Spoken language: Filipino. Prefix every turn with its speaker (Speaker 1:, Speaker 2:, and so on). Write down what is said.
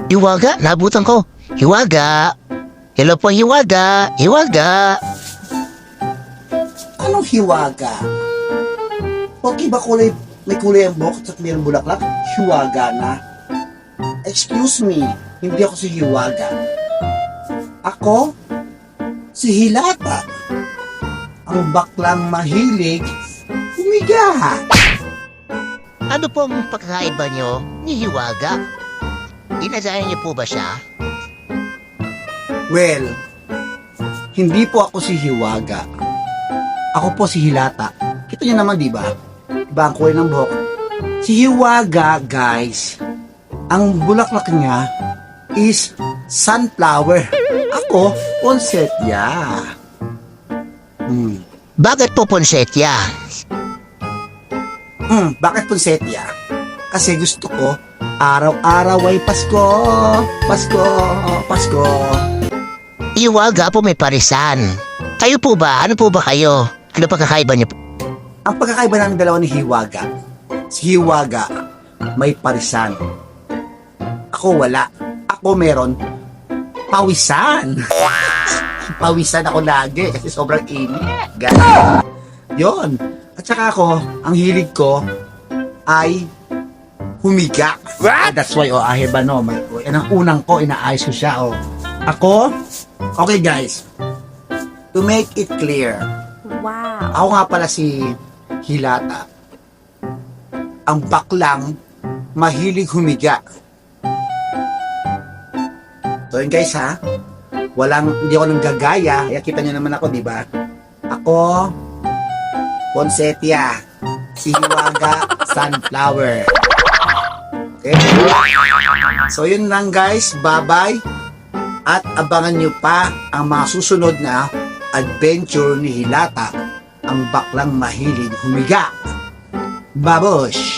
Speaker 1: Hiwaga, nabutan ko. Hiwaga. Hello po, Hiwaga. Hiwaga.
Speaker 2: Anong hiwaga? Okay ba may kulay ang buhok at mayroong bulaklak? Hiwaga na. Excuse me, hindi ako si Hiwaga. Ako, si Hilata. Ang baklang mahilig humiga.
Speaker 1: Ano pong pagkakaiba nyo ni Hiwaga? Inadayan niyo po ba siya?
Speaker 2: Well, hindi po ako si Hiwaga. Ako po si Hilata. Kita niyo naman, di ba? Iba ang kulay ng buhok. Si Hiwaga, guys, ang bulaklak niya is sunflower. Ako, poinsettia.
Speaker 1: Bakit po Ponsetya?
Speaker 2: Bakit poinsettia? Kasi gusto ko, araw-araw ay Pasko, Pasko, Pasko.
Speaker 1: Hiwaga po may parisan. Kayo po ba? Ano po ba kayo? Ano pagkakaiba niyo po?
Speaker 2: Ang pagkakaiba ng dalawa ni Hiwaga, si Hiwaga may parisan. Ako wala. Ako meron pawisan. Pawisan ako lagi kasi sobrang init. Ganun. Yun. At saka ako, ang hilig ko ay humiga. That's why, ahiba no. Yan ang unang ko, inaayos ko siya, Ako, okay guys, to make it clear,
Speaker 3: Wow.
Speaker 2: ako nga pala si Hilata. Ang baklang mahilig humiga. So yun guys ha, hindi ako nang gagaya. Kaya kita nyo naman ako, di ba? Ako, poinsettia. Si Hiwaga, sunflower. Okay? So yun lang guys, bye-bye. At abangan nyo pa ang mga susunod na adventure ni Hilata, ang baklang mahilig humiga. Babush!